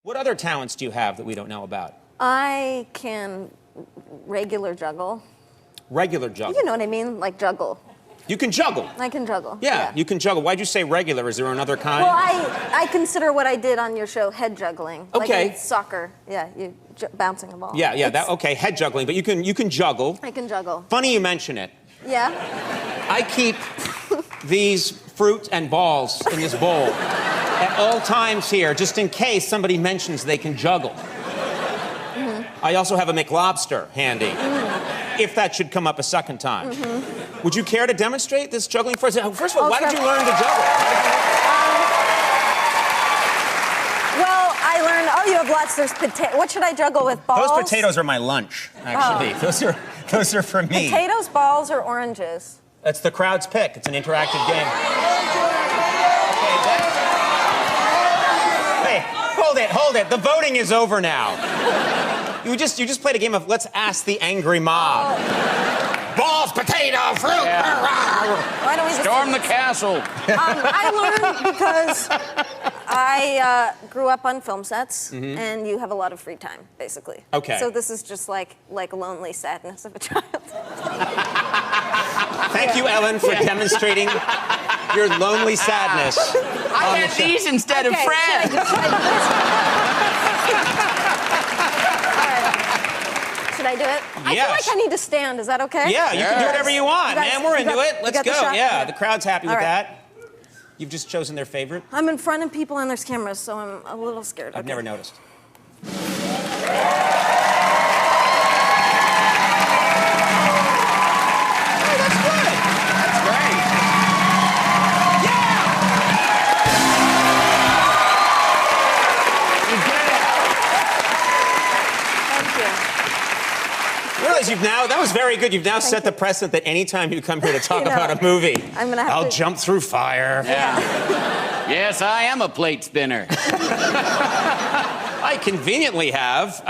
What other talents do you have that we don't know about? I can regular juggle. Regular juggle? You know what I mean? Like juggle. You can juggle? I can juggle. Yeah, you can juggle. Why'd you say regular? Is there another kind? Well, I consider what I did on your show head juggling. Okay. Like in soccer. Yeah, you bouncing a ball. Yeah, okay, head juggling, but you can juggle. I can juggle. Funny you mention it. Yeah? I keep these fruit and balls in this bowl at all times here, just in case somebody mentions they can juggle. I also have a McLobster handy, if that should come up a second time. Would you care to demonstrate this juggling for us? First of all, why did you learn to juggle? Well, I learned, you have lots. There's potato. What should I juggle with? Balls? Those potatoes are my lunch, actually. Those are for me. Potatoes, balls, or oranges? That's the crowd's pick. It's an interactive game. Hey, hold it. The voting is over now. You just played a game of let's ask the angry mob. Balls, potato, fruit. Why don't we just storm the castle? I learned because I grew up on film sets, and you have a lot of free time, basically. Okay. So this is just like lonely sadness of a child. Thank you, Ellen, for demonstrating your lonely sadness. I had these instead of Fred. Should I do it? I feel like I need to stand. Is that okay? Yeah, you can do whatever you want, man. We're into it. Let's go. Yeah, the crowd's happy with that. You've just chosen their favorite? I'm in front of people and there's cameras, so I'm a little scared. I've never noticed. That was very good. You've now set the precedent that anytime you come here to talk about a movie, I'll jump through fire. Yeah. Yes, I am a plate spinner. I conveniently have.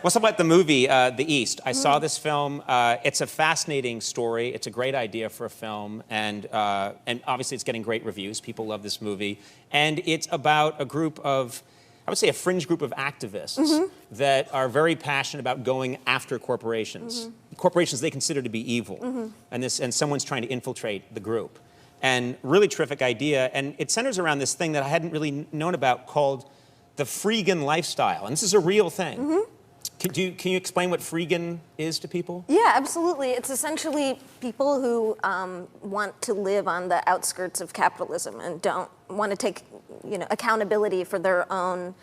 What's about the movie, The East? I saw this film. It's a fascinating story. It's a great idea for a film, and obviously it's getting great reviews. People love this movie. And it's about a group of, I would say a fringe group of activists that are very passionate about going after corporations. Corporations they consider to be evil. And someone's trying to infiltrate the group. And really terrific idea. And it centers around this thing that I hadn't really known about called the freegan lifestyle. And this is a real thing. Can you explain what freegan is to people? Yeah, absolutely. It's essentially people who want to live on the outskirts of capitalism and don't want to take, accountability for their own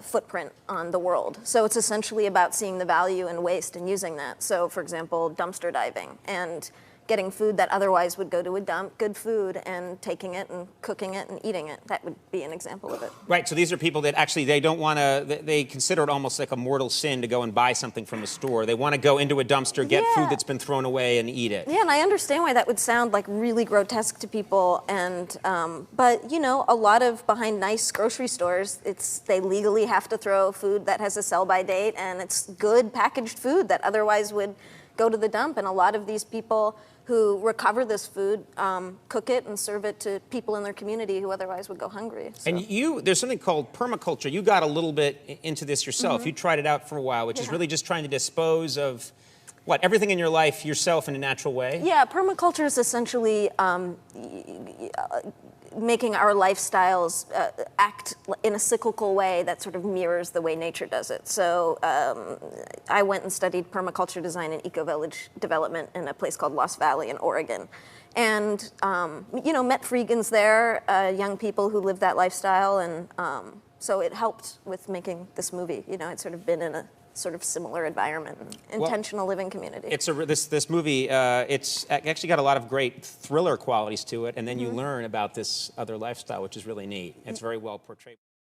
footprint on the world. So it's essentially about seeing the value in waste and using that. So, for example, dumpster diving and getting food that otherwise would go to a dump, good food, and taking it and cooking it and eating it. That would be an example of it. Right, so these are people that actually, they don't want to, they consider it almost like a mortal sin to go and buy something from a store. They want to go into a dumpster, get food that's been thrown away, and eat it. Yeah, and I understand why that would sound like really grotesque to people, and but a lot of behind nice grocery stores, they legally have to throw food that has a sell-by date, and it's good packaged food that otherwise would go to the dump, and a lot of these people who recover this food, cook it and serve it to people in their community who otherwise would go hungry. So. And there's something called permaculture. You got a little bit into this yourself. You tried it out for a while, which is really just trying to dispose of, everything in your life yourself in a natural way? Yeah, permaculture is essentially making our lifestyles act in a cyclical way that sort of mirrors the way nature does it. So I went and studied permaculture design and eco-village development in a place called Lost Valley in Oregon. And, met freegans there, young people who live that lifestyle. And so it helped with making this movie. It's sort of been in a sort of similar environment, intentional living community. This movie, it's actually got a lot of great thriller qualities to it, and then you learn about this other lifestyle, which is really neat. It's very well portrayed.